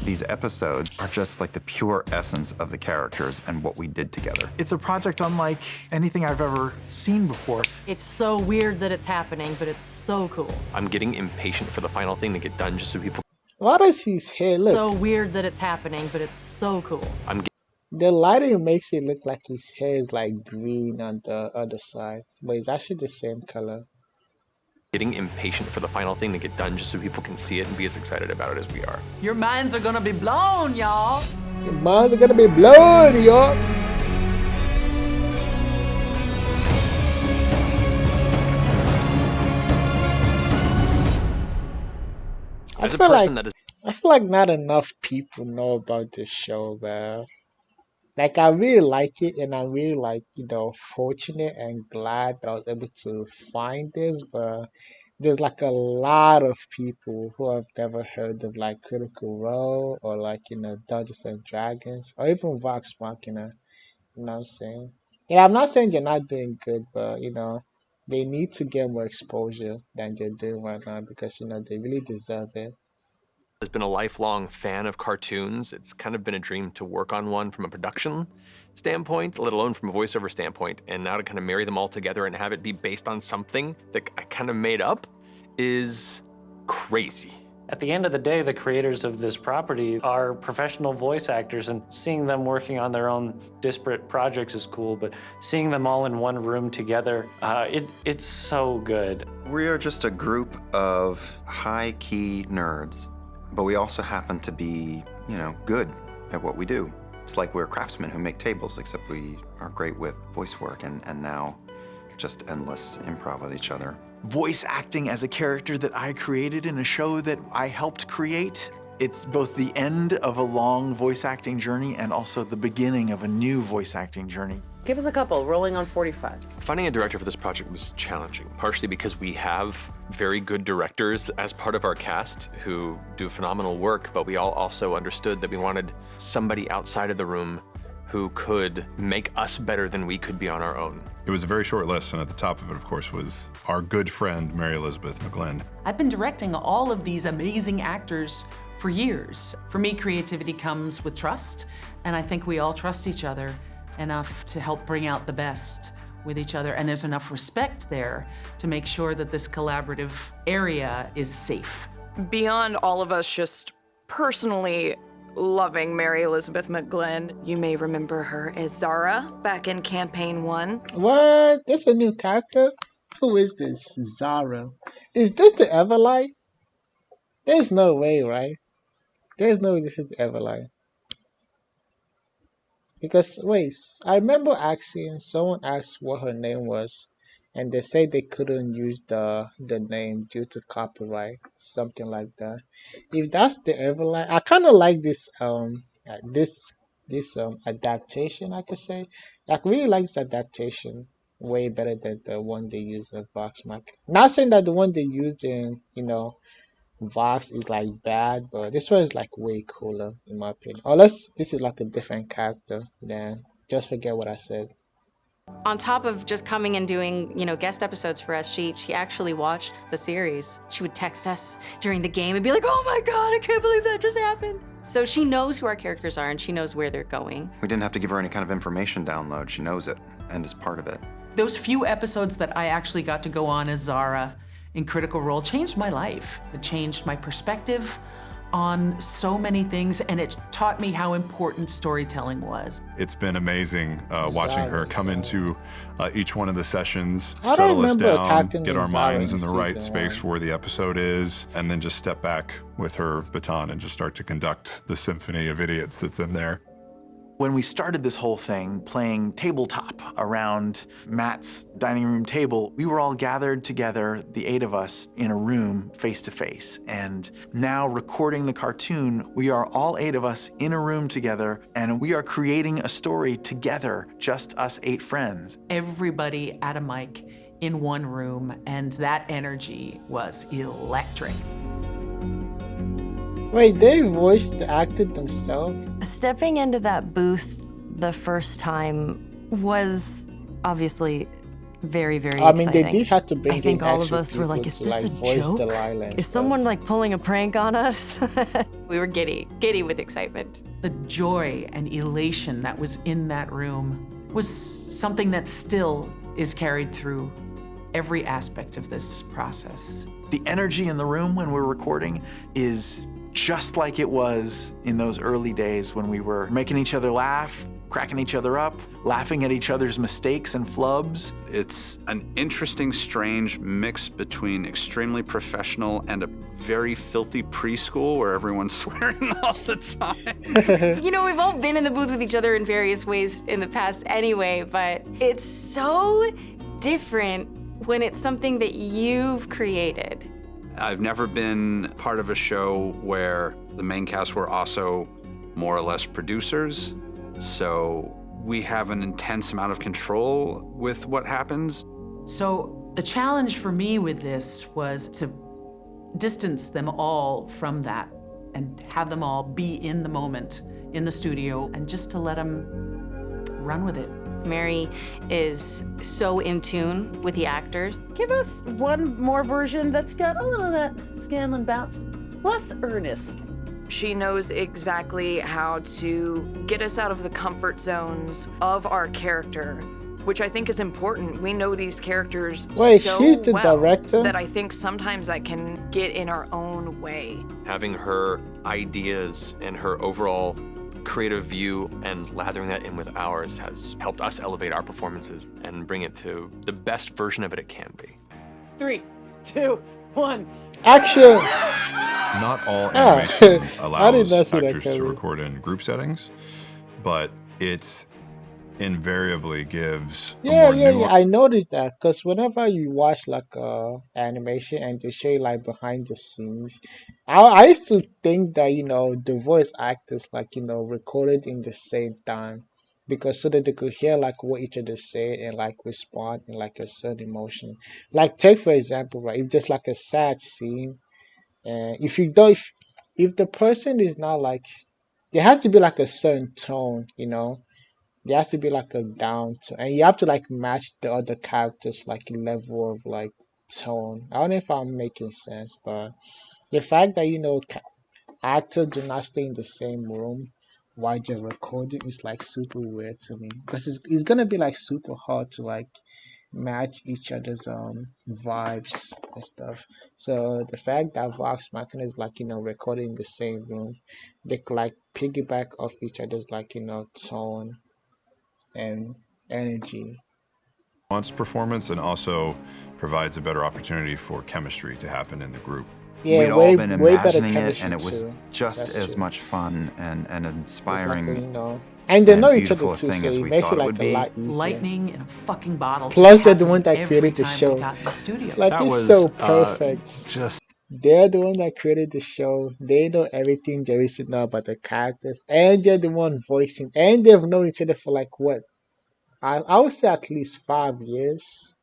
These episodes are just like the pure essence of the characters and what we did together. It's a project unlike anything I've ever seen before. It's so weird that it's happening, but it's so cool. I'm getting impatient for the final thing to get done just so people... Why does his hair look? So weird that it's happening, but it's so cool. The lighting makes it look like his hair is like green on the other side, but it's actually the same color. Getting impatient for the final thing to get done just so people can see it and be as excited about it as we are. Your minds are gonna be blown, y'all. Your minds are gonna be blown, y'all. I feel like not enough people know about this show, man. Like, I really like it, and I'm really, like, fortunate and glad that I was able to find this, but there's, like, a lot of people who have never heard of, like, Critical Role or, like, Dungeons and Dragons or even Vox Machina, you know what I'm saying? And I'm not saying you're not doing good, but, they need to get more exposure than they're doing right now because, they really deserve it. Has been a lifelong fan of cartoons. It's kind of been a dream to work on one from a production standpoint, let alone from a voiceover standpoint. And now to kind of marry them all together and have it be based on something that I kind of made up is crazy. At the end of the day, the creators of this property are professional voice actors, and seeing them working on their own disparate projects is cool, but seeing them all in one room together, it's so good. We are just a group of high-key nerds, but we also happen to be, good at what we do. It's like we're craftsmen who make tables, except we are great with voice work and now just endless improv with each other. Voice acting as a character that I created in a show that I helped create. It's both the end of a long voice acting journey and also the beginning of a new voice acting journey. Give us a couple, rolling on 45. Finding a director for this project was challenging, partially because we have very good directors as part of our cast who do phenomenal work, but we all also understood that we wanted somebody outside of the room who could make us better than we could be on our own. It was a very short list, and at the top of it, of course, was our good friend, Mary Elizabeth McGlynn. I've been directing all of these amazing actors for years. For me, creativity comes with trust, and I think we all trust each other enough to help bring out the best with each other, and there's enough respect there to make sure that this collaborative area is safe. Beyond all of us just personally loving Mary Elizabeth McGlynn, you may remember her as Zara back in Campaign 1. What? There's a new character? Who is this Zara? Is this the Everlight? There's no way, right? There's no way this is the Everlight. Because, wait, I remember someone asked what her name was, and they said they couldn't use the name due to copyright, something like that. If that's the Everlight, I kind of like this adaptation, I could say. I really like this adaptation way better than the one they used in Vox Machina. Not saying that the one they used in, Vox is like bad, but this one is like way cooler in my opinion. Unless this is like a different character, then just forget what I said. On top of just coming and doing, guest episodes for us, she actually watched the series. She would text us during the game and be like, "Oh my God, I can't believe that just happened." So she knows who our characters are and she knows where they're going. We didn't have to give her any kind of information download. She knows it and is part of it. Those few episodes that I actually got to go on as Zara in Critical Role changed my life. It changed my perspective on so many things, and it taught me how important storytelling was. It's been amazing watching her come into each one of the sessions, I don't settle us remember down, Captain get our Zara minds in in the right season space one. for where the episode is, and then just step back with her baton and just start to conduct the symphony of idiots that's in there. When we started this whole thing, playing tabletop around Matt's dining room table, we were all gathered together, the 8 of us, in a room face to face. And now recording the cartoon, we are all 8 of us in a room together, and we are creating a story together, just us 8 friends. Everybody at a mic in one room, and that energy was electric. Wait, they voiced acted themselves? Stepping into that booth the first time was obviously Very, very I mean, exciting. they did have to bring I think in all of extra us were like, people is to this like a voice joke? Delilah and Is stuff. someone like pulling a prank on us? We were giddy with excitement. The joy and elation that was in that room was something that still is carried through every aspect of this process. The energy in the room when we're recording is just like it was in those early days when we were making each other laugh, cracking each other up, laughing at each other's mistakes and flubs. It's an interesting, strange mix between extremely professional and a very filthy preschool where everyone's swearing all the time. You know, we've all been in the booth with each other in various ways in the past anyway, but it's so different when it's something that you've created. I've never been part of a show where the main cast were also more or less producers, so we have an intense amount of control with what happens. So the challenge for me with this was to distance them all from that and have them all be in the moment in the studio and just to let them run with it. Mary is so in tune with the actors. Give us one more version that's got a little of that Scanlon bounce, less earnest. She knows exactly how to get us out of the comfort zones of our character, which I think is important. We know these characters Wait, so she's the well director? that I think sometimes that can get in our own way. Having her ideas and her overall creative view and lathering that in with ours has helped us elevate our performances and bring it to the best version of it can be. 3, 2, 1. Action! Not all animation I did allows not see that actors to coming. record in group settings, but it invariably gives a Yeah, more yeah, yeah. nuanced. I noticed that because whenever you watch like animation and they show you like behind the scenes, I used to think that the voice actors recorded in the same time because so that they could hear like what each other said and like respond in like a certain emotion. Like take for example, right? If there's like a sad scene, and if the person is not like, there has to be like a certain tone. There has to be like a down tone, and you have to like match the other characters like level of like tone. I don't know if I'm making sense, but the fact that actors do not stay in the same room while you're recording is like super weird to me because it's gonna be like super hard to like match each other's vibes and stuff. So the fact that Vox Machina is like recording in the same room, they could like piggyback off each other's like tone and energy. Performance and also provides a better opportunity for chemistry to happen in the group. Yeah, We'd all way, been way better imagining it, chemistry and it was too. just That's as true. much fun and It's inspiring. like, and they and know each other beautiful too, thing so as it we makes thought it it like would a be. lot easier. Lightning in a fucking bottle. Plus, just they're the one happened that every created the time show. we got in the studio. Like That it's was so perfect. just They're the one that created the show. They know everything there is to know about the characters, and they're the one voicing. And they've known each other for like what? I would say at least 5 years.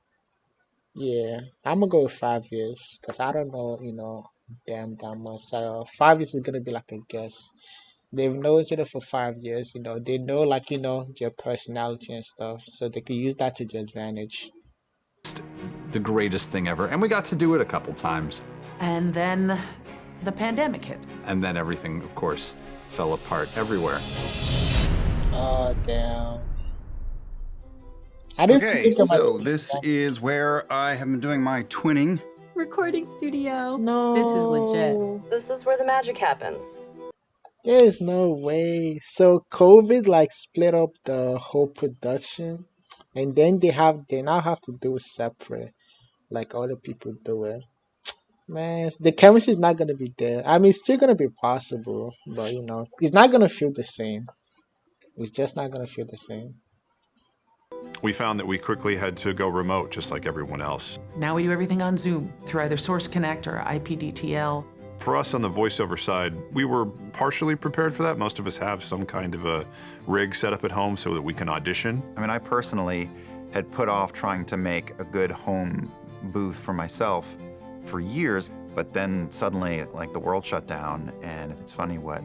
Yeah, I'm gonna go with 5 years because I don't know, them that much. So 5 years is gonna be like a guess. They've known each other for 5 years. They know like their personality and stuff, so they can use that to their advantage. The greatest thing ever. And we got to do it a couple times. And then the pandemic hit. And then everything, of course, fell apart everywhere. Oh damn! I didn't Okay, think about so the this pandemic. is where I have been doing my twinning. Recording studio. No, This is legit. This is where the magic happens. There's no way. So COVID like split up the whole production, and then they now have to do it separate, like other people do it. Man, the chemistry is not gonna be there. I mean, it's still gonna be possible, but it's not gonna feel the same. It's just not gonna feel the same. We found that we quickly had to go remote, just like everyone else. Now we do everything on Zoom through either Source Connect or IPDTL. For us on the voiceover side, we were partially prepared for that. Most of us have some kind of a rig set up at home so that we can audition. I mean, I personally had put off trying to make a good home booth for myself for years, but then suddenly, like, the world shut down, and it's funny what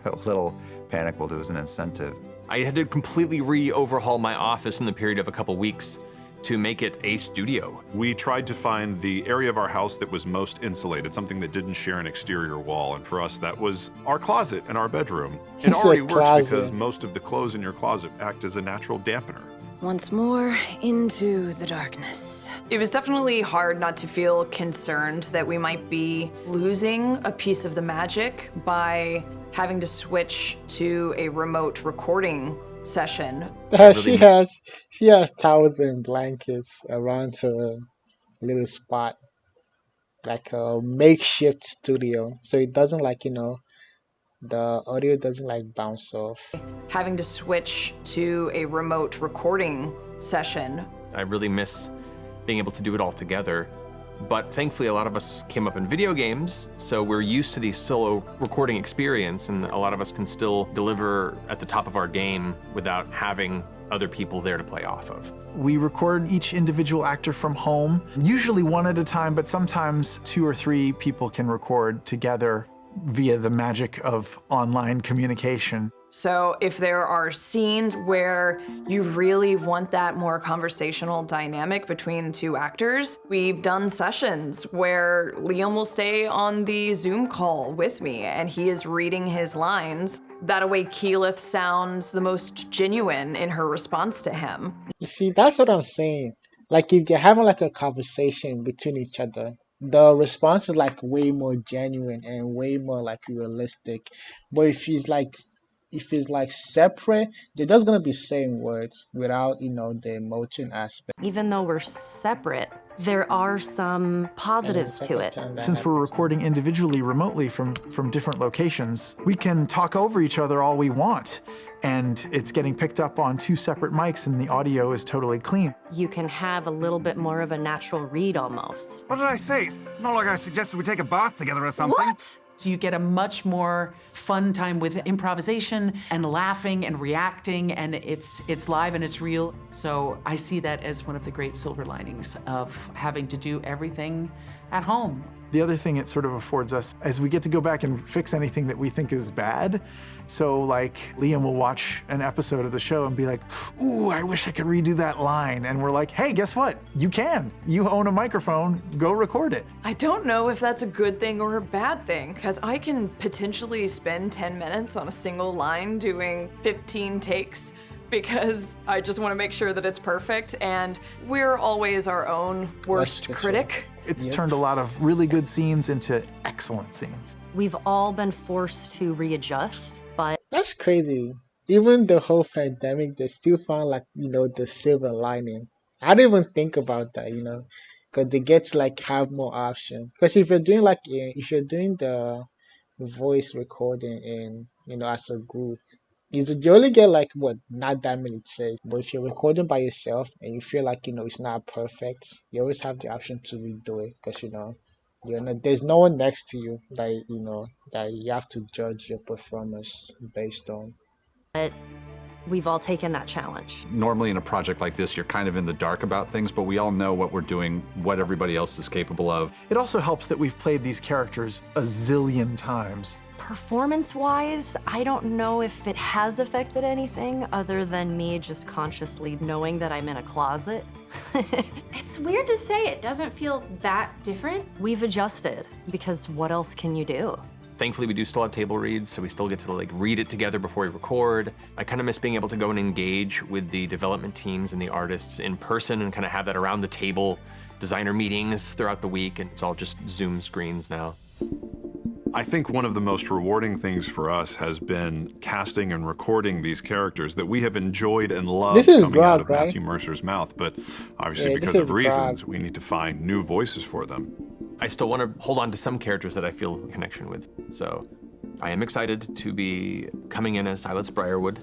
a little panic will do as an incentive. I had to completely re-overhaul my office in the period of a couple weeks to make it a studio. We tried to find the area of our house that was most insulated, something that didn't share an exterior wall. And for us, that was our closet and our bedroom. It already works because most of the clothes in your closet act as a natural dampener. Once more into the darkness. It was definitely hard not to feel concerned that we might be losing a piece of the magic by having to switch to a remote recording session. She has 1,000 blankets around her little spot, like a makeshift studio, so it doesn't the audio doesn't bounce off. Having to switch to a remote recording session. I really miss being able to do it all together. But thankfully, a lot of us came up in video games, so we're used to the solo recording experience, and a lot of us can still deliver at the top of our game without having other people there to play off of. We record each individual actor from home, usually one at a time, but sometimes 2 or 3 people can record together via the magic of online communication. So if there are scenes where you really want that more conversational dynamic between 2 actors, we've done sessions where Liam will stay on the Zoom call with me and he is reading his lines. That way Keyleth sounds the most genuine in her response to him. You see, that's what I'm saying. Like if they're having a conversation between each other, the response is way more genuine and way more realistic. But if it's separate, they're just gonna be saying words without the emotion aspect. Even though we're separate, there are some positives to it. Since we're recording individually remotely from different locations, we can talk over each other all we want. And it's getting picked up on 2 separate mics and the audio is totally clean. You can have a little bit more of a natural read almost. What did I say? It's not like I suggested we take a bath together or something. What? So you get a much more fun time with improvisation and laughing and reacting, and it's live and it's real. So I see that as one of the great silver linings of having to do everything at home. The other thing it sort of affords us is we get to go back and fix anything that we think is bad. So Liam will watch an episode of the show and be like, ooh, I wish I could redo that line. And we're like, hey, guess what? You can. You own a microphone, go record it. I don't know if that's a good thing or a bad thing, because I can potentially spend 10 minutes on a single line doing 15 takes because I just want to make sure that it's perfect, and we're always our own worst critic. It's turned a lot of really good scenes into excellent scenes. We've all been forced to readjust, but... That's crazy. Even the whole pandemic, they still found the silver lining. I didn't even think about that, because they get to have more options. Because if you're doing the voice recording in as a group, you only get not that many takes. But if you're recording by yourself and you feel it's not perfect, you always have the option to redo it because there's no one next to you that you have to judge your performance based on. But we've all taken that challenge. Normally in a project like this, you're kind of in the dark about things, but we all know what we're doing, what everybody else is capable of. It also helps that we've played these characters a zillion times. Performance-wise, I don't know if it has affected anything other than me just consciously knowing that I'm in a closet. It's weird to say it doesn't feel that different. We've adjusted, because what else can you do? Thankfully, we do still have table reads, so we still get to read it together before we record. I kind of miss being able to go and engage with the development teams and the artists in person and kind of have that around the table, designer meetings throughout the week, and it's all just Zoom screens now. I think one of the most rewarding things for us has been casting and recording these characters that we have enjoyed and loved coming out of Matthew Mercer's mouth, but obviously because of reasons, we need to find new voices for them. I still want to hold on to some characters that I feel a connection with, so I am excited to be coming in as Silas Briarwood.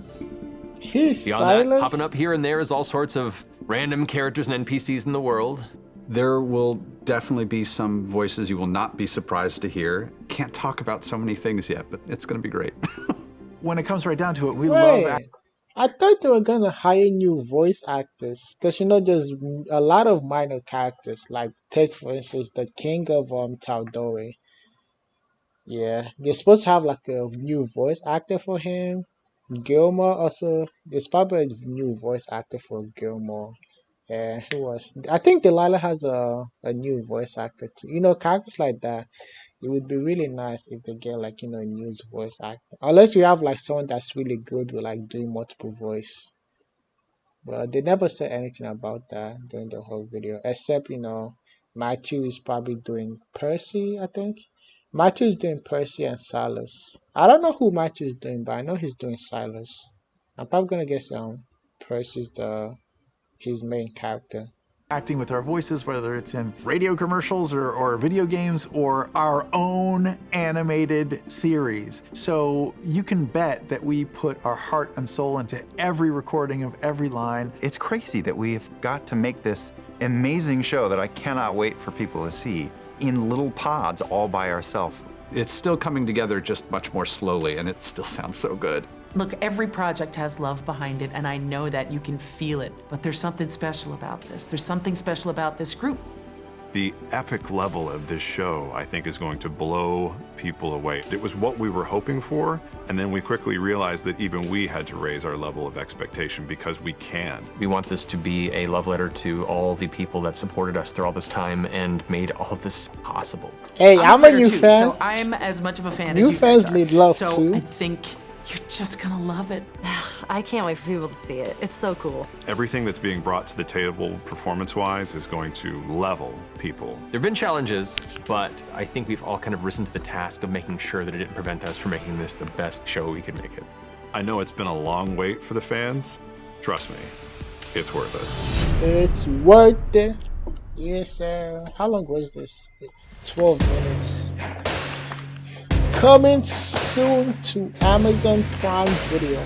He's Beyond Silas? that, popping up here and there is all sorts of random characters and NPCs in the world. There will definitely be some voices you will not be surprised to hear. Can't talk about so many things yet, but it's going to be great. When it comes right down to it, we love... I thought they were going to hire new voice actors, because there's a lot of minor characters, take for instance the King of Taldori. Yeah, they're supposed to have a new voice actor for him. Gilmore also, there's probably a new voice actor for Gilmore. Yeah, who was? I think Delilah has a new voice actor too. You know, characters like that. It would be really nice if they get like a new voice actor. Unless we have like someone that's really good with like doing multiple voice. But they never said anything about that during the whole video, except Matthew is probably doing Percy. I think Matthew is doing Percy and Silas. I don't know who Matthew is doing, but I know he's doing Silas. I'm probably gonna guess Percy's his main character. Acting with our voices, whether it's in radio commercials or video games or our own animated series. So you can bet that we put our heart and soul into every recording of every line. It's crazy that we've got to make this amazing show that I cannot wait for people to see in little pods all by ourselves. It's still coming together just much more slowly, and it still sounds so good. Look, every project has love behind it, and I know that you can feel it, but there's something special about this. There's something special about this group. The epic level of this show, I think, is going to blow people away. It was what we were hoping for, and then we quickly realized that even we had to raise our level of expectation because we can. We want this to be a love letter to all the people that supported us through all this time and made all of this possible. Hey, I'm a new fan. So I'm as much of a fan as new you fans guys need are. love so too. I think you're just gonna love it. I can't wait for people to see it. It's so cool. Everything that's being brought to the table performance-wise is going to level people. There have been challenges, but I think we've all kind of risen to the task of making sure that it didn't prevent us from making this the best show we could make it. I know it's been a long wait for the fans. Trust me, it's worth it. It's worth it. Yes, sir. How long was this? 12 minutes. Coming soon to Amazon Prime Video.